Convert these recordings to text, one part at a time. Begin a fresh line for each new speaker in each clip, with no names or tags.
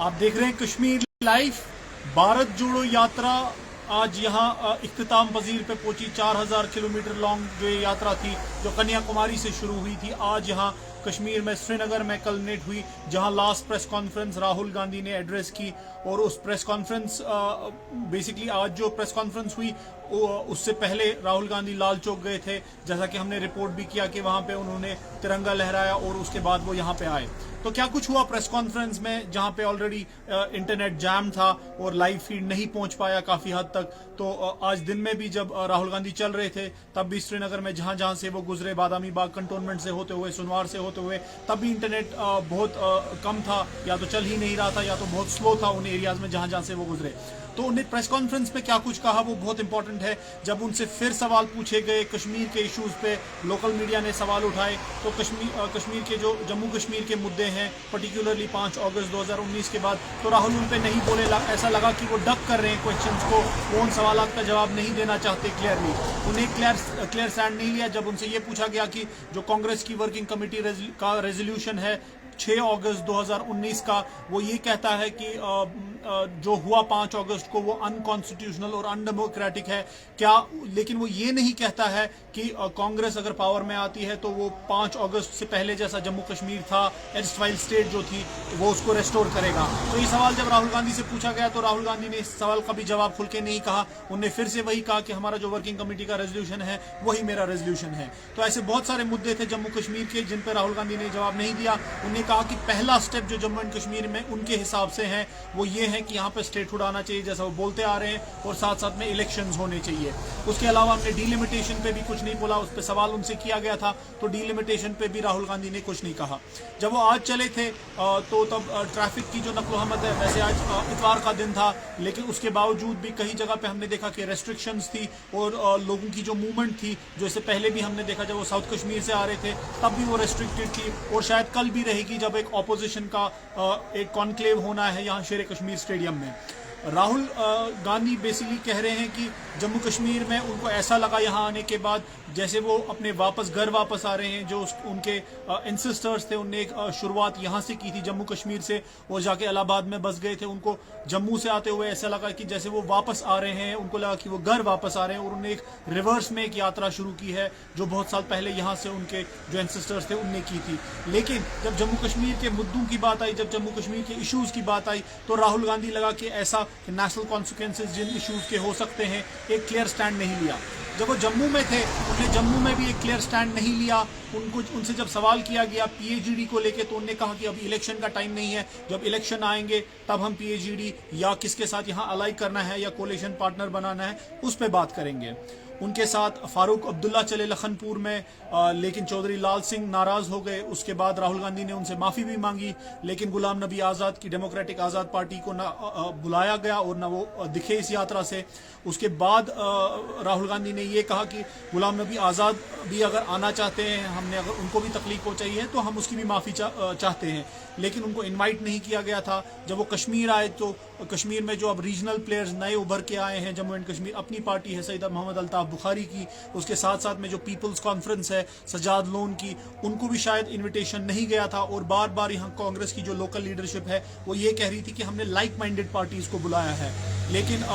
आप देख रहे हैं कश्मीर लाइव। भारत जोड़ो यात्रा आज यहाँ इख्तिताम पजीर पे पहुंची। 4000 किलोमीटर लॉन्ग जो ये यात्रा थी, जो कन्याकुमारी से शुरू हुई थी, आज यहाँ कश्मीर में श्रीनगर में कल्मिनेट हुई, जहां last press conference Rahul Gandhi ने एड्रेस की। और उस प्रेस कॉन्फ्रेंस बेसिकली आज जो प्रेस कॉन्फ्रेंस हुई उससे पहले राहुल गांधी लाल चौक गए थे, जैसा कि हमने रिपोर्ट भी किया कि वहां पे उन्होंने तिरंगा लहराया और उसके बाद वो यहाँ पे आए। तो क्या कुछ हुआ प्रेस कॉन्फ्रेंस में, जहां पे ऑलरेडी इंटरनेट जैम था और लाइव फीड नहीं पहुंच पाया काफी हद तक। तो आज दिन में भी जब राहुल गांधी चल रहे थे, तब भी श्रीनगर में जहां जहां से वो गुजरे, बादामी बाग कंटोनमेंट से होते हुए, सुनवार से होते हुए, तब भी इंटरनेट बहुत कम था, या तो चल ही नहीं रहा था या तो बहुत स्लो था उन एरियाज में जहां जहां से वो गुजरे। तो उन्हें प्रेस कॉन्फ्रेंस में क्या कुछ कहा वो बहुत इंपॉर्टेंट है। जब उनसे फिर सवाल पूछे गए कश्मीर के इश्यूज पे, लोकल मीडिया ने सवाल उठाए, तो कश्मीर के जो जम्मू कश्मीर के मुद्दे हैं, पर्टिकुलरली 5 अगस्त 2019 के बाद, तो राहुल उन पे नहीं बोले। ऐसा लगा कि वो डक कर रहे हैं क्वेश्चंस को, वो उन सवालों का जवाब नहीं देना चाहते क्लियरली। उन्हें क्लियर स्टैंड नहीं लिया जब उनसे ये पूछा गया कि जो कांग्रेस की वर्किंग कमेटी का रेजोल्यूशन है 6 अगस्त 2019 का, वो ये कहता है कि जो हुआ 5 अगस्त को वो अनकॉन्स्टिट्यूशनल और अनडेमोक्रेटिक है क्या, लेकिन वो ये नहीं कहता है कि कांग्रेस अगर पावर में आती है तो वो 5 अगस्त से पहले जैसा जम्मू कश्मीर था, एर्स्टवाइल स्टेट जो थी, वो उसको रेस्टोर करेगा। तो ये सवाल जब राहुल गांधी से पूछा गया तो राहुल गांधी ने इस सवाल का भी जवाब खुल के नहीं कहा। उन्होंने फिर से वही कहा कि हमारा जो वर्किंग कमेटी का रेजोल्यूशन है वही मेरा रेजोल्यूशन है। तो ऐसे बहुत सारे मुद्दे थे जम्मू कश्मीर के जिन पर राहुल गांधी ने जवाब नहीं दिया। उन्होंने कहा कि पहला स्टेप जो जम्मू एंड कश्मीर में उनके हिसाब से है वो ये है कि यहाँ पे स्टेटहुड आना चाहिए, जैसा वो बोलते आ रहे हैं, और साथ साथ में इलेक्शंस होने चाहिए। उसके अलावा हमने डीलिमिटेशन पे भी कुछ नहीं बोला, उस पर सवाल उनसे किया गया था, तो डीलिमिटेशन पे भी राहुल गांधी ने कुछ नहीं कहा। जब वो आज चले थे तो तब ट्रैफिक की जो नक्लो-हमद है, वैसे आज इतवार का दिन था, लेकिन उसके बावजूद भी कई जगह पे हमने देखा कि रेस्ट्रिक्शंस थी और लोगों की जो मूवमेंट थी, जो इससे पहले भी हमने देखा जब वो साउथ कश्मीर से आ रहे थे तब भी वो रेस्ट्रिक्टेड थी, और शायद कल भी रहेगी जब एक ऑपोजिशन का एक कॉन्क्लेव होना है यहाँ शेर कश्मीर स्टेडियम में। राहुल गांधी बेसिकली कह रहे हैं कि जम्मू कश्मीर में उनको ऐसा लगा यहाँ आने के बाद जैसे वो अपने घर वापस आ रहे हैं। जो उनके एंसेस्टर्स थे उनने एक शुरुआत यहाँ से की थी जम्मू कश्मीर से, और जाके इलाहाबाद में बस गए थे। उनको जम्मू से आते हुए ऐसा लगा कि जैसे वो वापस आ रहे हैं, उनको लगा कि वो घर वापस आ रहे हैं, और उन्होंने एक रिवर्स में एक यात्रा शुरू की है जो बहुत साल पहले यहाँ से उनके जो एंसेस्टर्स थे उनने की थी। लेकिन जब जम्मू कश्मीर के मुद्दों की बात आई, जब जम्मू कश्मीर के इशूज की बात आई, तो राहुल गांधी लगा कि ऐसा नेशनल कॉन्सिक्वेंसेज जिन इश्यूज के हो सकते हैं, एक क्लियर स्टैंड नहीं लिया। जब वो जम्मू में थे उन्होंने जम्मू में भी एक क्लियर स्टैंड नहीं लिया। उनसे जब सवाल किया गया पीएचडी को लेके, तो उन्होंने कहा कि अभी इलेक्शन का टाइम नहीं है, जब इलेक्शन आएंगे तब हम पीएचडी या किसके साथ यहाँ अलाई करना है या कोलिशन पार्टनर बनाना है उस पर बात करेंगे। उनके साथ फारूक अब्दुल्ला चले लखनपुर में, लेकिन चौधरी लाल सिंह नाराज हो गए। उसके बाद राहुल गांधी ने उनसे माफी भी मांगी, लेकिन गुलाम नबी आज़ाद की डेमोक्रेटिक आज़ाद पार्टी को ना बुलाया गया और ना वो दिखे इस यात्रा से। उसके बाद राहुल गांधी ने ये कहा कि गुलाम नबी आज़ाद भी अगर आना चाहते हैं, हमने अगर उनको भी तकलीफ पहुंचाई है तो हम उसकी भी माफी चाहते हैं, लेकिन उनको इनवाइट नहीं किया गया था। जब वो कश्मीर आए तो कश्मीर में जो अब रीजनल प्लेयर्स नए उभर के आए हैं, जम्मू एंड कश्मीर अपनी पार्टी है सईद मोहम्मद अल्ताफ बुखारी की, उसके साथ साथ में जो पीपल्स कॉन्फ्रेंस है सजाद लोन की, उनको भी शायद इनविटेशन नहीं गया था। और बार बार यहाँ कांग्रेस की जो लोकल लीडरशिप है वो ये कह रही थी कि हमने लाइक माइंडेड पार्टीज को बुलाया है। लेकिन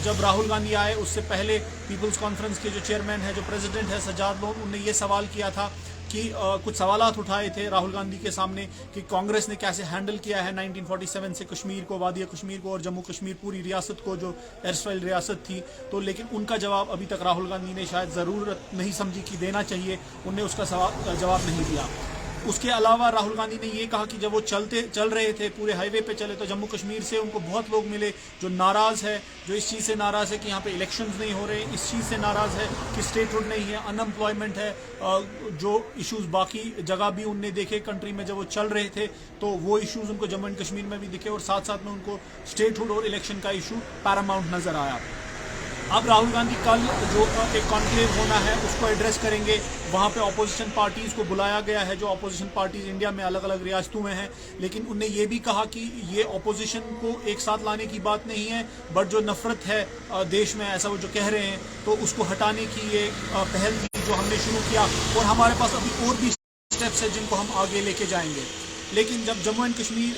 जब राहुल गांधी आए उससे पहले पीपल्स कॉन्फ्रेंस के जो चेयरमैन है, जो प्रेसिडेंट है सजाद लोन, उन्होंने ये सवाल किया था कि कुछ सवालात उठाए थे राहुल गांधी के सामने कि कांग्रेस ने कैसे हैंडल किया है 1947 से कश्मीर को, वादिया कश्मीर को और जम्मू कश्मीर पूरी रियासत को जो एर्स्टवाइल रियासत थी। तो लेकिन उनका जवाब अभी तक राहुल गांधी ने शायद ज़रूरत नहीं समझी कि देना चाहिए, उन्हें उसका जवाब नहीं दिया। उसके अलावा राहुल गांधी ने ये कहा कि जब वो चल रहे थे, पूरे हाईवे पे चले, तो जम्मू कश्मीर से उनको बहुत लोग मिले जो नाराज़ है, जो इस चीज़ से नाराज़ है कि यहाँ पे इलेक्शंस नहीं हो रहे, इस चीज़ से नाराज़ है कि स्टेटहुड नहीं है, अनएम्प्लॉयमेंट है, जो इश्यूज बाकी जगह भी उनने देखे कंट्री में जब वो चल रहे थे, तो वो इश्यूज उनको जम्मू एंड कश्मीर में भी दिखे, और साथ साथ में उनको स्टेटहुड और इलेक्शन का इशू पैरामाउंट नजर आया। अब राहुल गांधी कल जो एक कॉन्क्लेव होना है उसको एड्रेस करेंगे। वहाँ पे ऑपोजिशन पार्टीज़ को बुलाया गया है, जो ऑपोजिशन पार्टीज़ इंडिया में अलग अलग रियासतों में हैं, लेकिन उनने ये भी कहा कि ये ऑपोजिशन को एक साथ लाने की बात नहीं है, बट जो नफरत है देश में, ऐसा वो जो कह रहे हैं, तो उसको हटाने की ये पहल थी जो हमने शुरू किया, और हमारे पास अभी और भी स्टेप्स है जिनको हम आगे लेके जाएंगे। लेकिन जब जम्मू एंड कश्मीर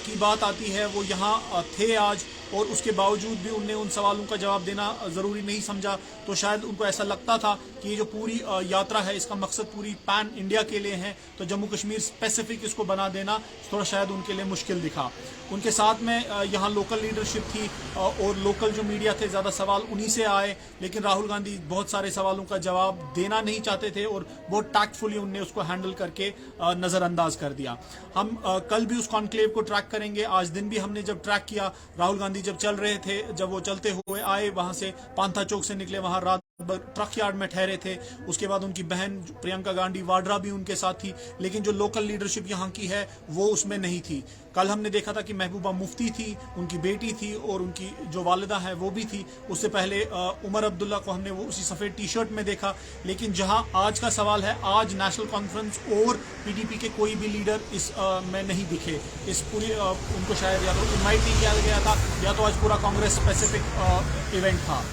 की बात आती है, वो यहाँ थे आज, और उसके बावजूद भी उनने उन सवालों का जवाब देना ज़रूरी नहीं समझा। तो शायद उनको ऐसा लगता था कि ये जो पूरी यात्रा है, इसका मकसद पूरी पैन इंडिया के लिए है, तो जम्मू कश्मीर स्पेसिफिक इसको बना देना थोड़ा शायद उनके लिए मुश्किल दिखा। उनके साथ में यहाँ लोकल लीडरशिप थी, और लोकल जो मीडिया थे, ज़्यादा सवाल उन्हीं से आए, लेकिन राहुल गांधी बहुत सारे सवालों का जवाब देना नहीं चाहते थे, और बहुत टैक्टफुली उनने उसको हैंडल करके नज़रअंदाज कर दिया। हम कल भी उस कॉन्क्लेव को ट्रैक करेंगे। आज दिन भी हमने जब ट्रैक किया, राहुल गांधी जब चल रहे थे, जब वो चलते हुए आए, वहां से पांथा चौक से निकले, वहां रात ट्रक यार्ड में ठहरे थे। उसके बाद उनकी बहन प्रियंका गांधी वाड्रा भी उनके साथ थी, लेकिन जो लोकल लीडरशिप यहाँ की है वो उसमें नहीं थी। कल हमने देखा था कि महबूबा मुफ्ती थी, उनकी बेटी थी, और उनकी जो वालिदा है वो भी थी। उससे पहले उमर अब्दुल्ला को हमने वो उसी सफ़ेद टी शर्ट में देखा। लेकिन जहाँ आज का सवाल है, आज नेशनल कॉन्फ्रेंस और पीडीपी के कोई भी लीडर इस में नहीं दिखे। इस पूरी उनको शायद या तो इनवाइट नहीं किया गया था, या तो आज पूरा कांग्रेस स्पेसिफिक इवेंट था।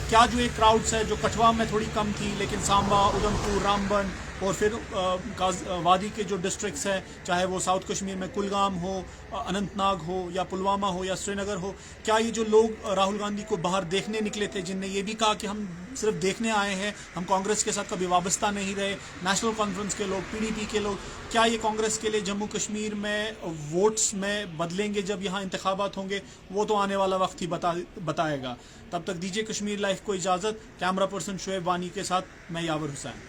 क्या जो एक क्राउड्स है जो कठवा में थोड़ी कम थी, लेकिन सांबा, उधमपुर, रामबन और फिर वादी के जो डिस्ट्रिक्ट्स हैं, चाहे वो साउथ कश्मीर में कुलगाम हो, अनंतनाग हो, या पुलवामा हो, या श्रीनगर हो, क्या ये जो लोग राहुल गांधी को बाहर देखने निकले थे, जिनने ये भी कहा कि हम सिर्फ देखने आए हैं, हम कांग्रेस के साथ कभी वाबस्ता नहीं रहे, नेशनल कॉन्फ्रेंस के लोग, पीडीपी के लोग, क्या ये कांग्रेस के लिए जम्मू कश्मीर में वोट्स में बदलेंगे जब यहाँ इंतखाबात होंगे? वो तो आने वाला वक्त ही बताएगा। तब तक दीजिए कश्मीर लाइफ को इजाज़त। कैमरा पर्सन शुएब वानी के साथ मैं यावर हुसैन।